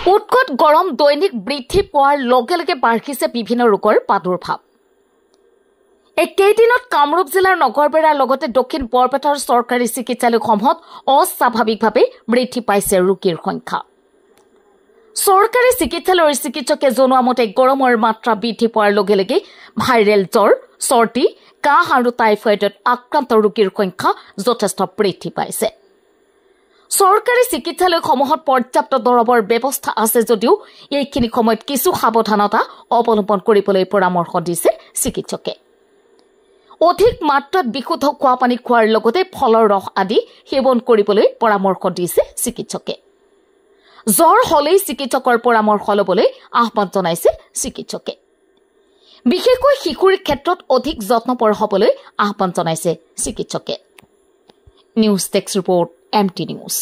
উৎকট গৰম দৈনিক বৃদ্ধি পোৱাৰ লগে লগে বাঢ়িছে বিভিন্ন ৰোগৰ প্ৰাদুৰ্ভাৱ। একেদিনত কামৰূপ জিলাৰ নগৰবেৰাৰ লগতে দক্ষিণ বৰপেটাৰ চৰকাৰী চিকিৎসালয়সমূহত অস্বাভাৱিকভাৱে বৃদ্ধি পাইছে ৰোগীৰ সংখ্যা। চৰকাৰী চিকিৎসালয়ৰ চিকিৎসকে জনোৱা মতে গৰমৰ মাত্ৰা বৃদ্ধি পোৱাৰ লগে লগে ভাইৰেল জ্বৰ, চৰ্দি, কাহ আৰু টাইফয়েডত আক্ৰান্ত ৰোগীৰ সংখ্যা যথেষ্ট বৃদ্ধি পাইছে। চৰকাৰী চিকিৎসালয়সমূহত পৰ্যাপ্ত দৰৱৰ ব্যৱস্থা আছে যদিও এইখিনি সময়ত কিছু সাৱধানতা অৱলম্বন কৰিবলৈ পৰামৰ্শ দিছে চিকিৎসকে। অধিক মাত্ৰাত বিশুদ্ধ খোৱা পানী খোৱাৰ লগতে ফলৰ ৰস আদি সেৱন কৰিবলৈ পৰামৰ্শ দিছে চিকিৎসকে। জ্বৰ হলেই চিকিৎসকৰ পৰামৰ্শ ল'বলৈ আহ্বান জনাইছে চিকিৎসকে। বিশেষকৈ শিশুৰ ক্ষেত্ৰত অধিক যত্নপৰ হ'বলৈ আহ্বান জনাইছে চিকিৎসকে। News desk report MT News।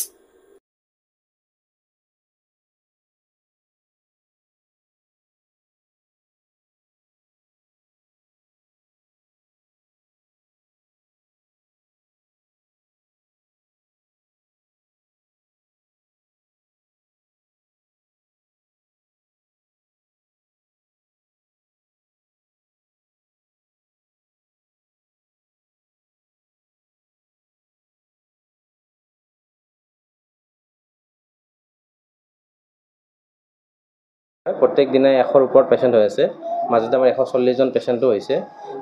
প্ৰত্যেক দিনাই 100ৰ ওপৰত পেচেণ্ট হৈ আছে। মাজতে আমাৰ 140জন পেচেণ্টো হৈছে।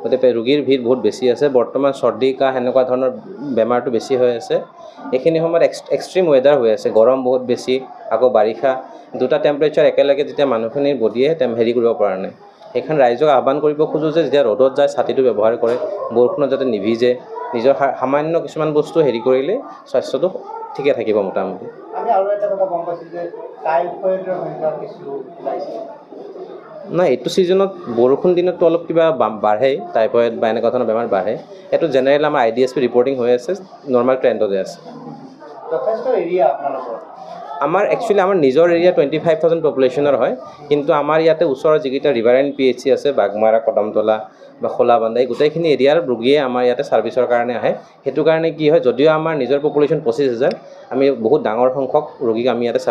গতিকে ৰোগীৰ ভিৰ বহুত বেছি আছে। বৰ্তমান চৰ্দি কাহ এনেকুৱা ধৰণৰ বেমাৰটো বেছি হৈ আছে। এইখিনি সময়ত এক্সট্ৰিম ৱেডাৰ হৈ আছে, গৰম বহুত বেছি, আকৌ বাৰিষা, দুটা টেম্পাৰেচাৰ একেলগে যেতিয়া মানুহখিনিৰ বডিয়ে হেৰি কৰিব পৰা নাই। সেইখন ৰাইজক আহ্বান কৰিব খোজোঁ যে যেতিয়া ৰ'দত যায় ছাতিটো ব্যৱহাৰ কৰে, বৰষুণত যাতে নিভিজে, নিজৰ সামান্য কিছুমান বস্তু হেৰি কৰিলে স্বাস্থ্যটো ঠিকে থাকিব মোটামুটি। আমি আৰু এটা কথা গম পাইছোঁ যে টাইফয়েডৰ সংখ্যা কিছু ওলাইছে। নাই, এইটো ছিজনত বৰষুণ দিনততো অলপ কিবা বাঢ়ে, টাইফয়েড বা এনেকুৱা ধৰণৰ বেমাৰ বাঢ়ে। এইটো জেনেৰেল আমাৰ IDSP ৰিপৰ্টিং হৈ আছে, নৰ্মেল ট্ৰেণ্ডতে আছে। যথেষ্ট এৰিয়া আপোনালোকৰ? আমাৰ নিজৰ এৰিয়া 25,000 পপুলেশ্যনৰ হয়, কিন্তু আমাৰ ইয়াতে ওচৰৰ যিকেইটা ৰিভাৰাইন PHC আছে, বাগমাৰা, কদমতলা বা খোলাবান্ধা, এই গোটেইখিনি এৰিয়াৰ ৰোগীয়ে আমাৰ ইয়াতে ছাৰ্ভিচৰ কাৰণে আহে। সেইটো কাৰণে কি হয়, যদিও আমাৰ নিজৰ পপুলেশ্যন 25,000, আমি বহুত ডাঙৰ সংখ্যক ৰোগীক আমি ইয়াতে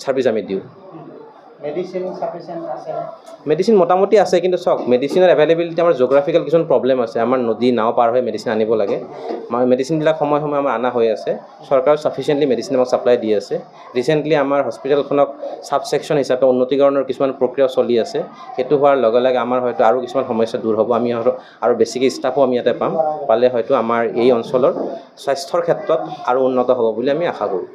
ছাৰ্ভিচ আমি দিওঁ। মেডিচিন সাফিচিয়েণ্ট আছে? মেডিচিন মোটামুটি আছে, কিন্তু চাওক মেডিচিনৰ এভেইলেবিলিটি আমাৰ জিঅ'গ্ৰাফিকেল কিছুমান প্ৰব্লেম আছে। আমাৰ নদী নাও পাৰ হৈ মেডিচিন আনিব লাগে। মেডিচিনবিলাক সময়ে সময়ে আমাৰ অনা হৈ আছে। চৰকাৰে ছাফিচিয়েণ্টলি মেডিচিন আমাক ছাপ্লাই দি আছে। ৰিচেণ্টলি আমাৰ হস্পিটেলখনক ছাব ছেকশ্যন হিচাপে উন্নতিকৰণৰ কিছুমান প্ৰক্ৰিয়া চলি আছে। সেইটো হোৱাৰ লগে লগে আমাৰ হয়তো আৰু কিছুমান সমস্যা দূৰ হ'ব। আমি আৰু বেছিকৈ ষ্টাফো আমি ইয়াতে পালে হয়তো আমাৰ এই অঞ্চলৰ স্বাস্থ্যৰ ক্ষেত্ৰত আৰু উন্নত হ'ব বুলি আমি আশা কৰোঁ।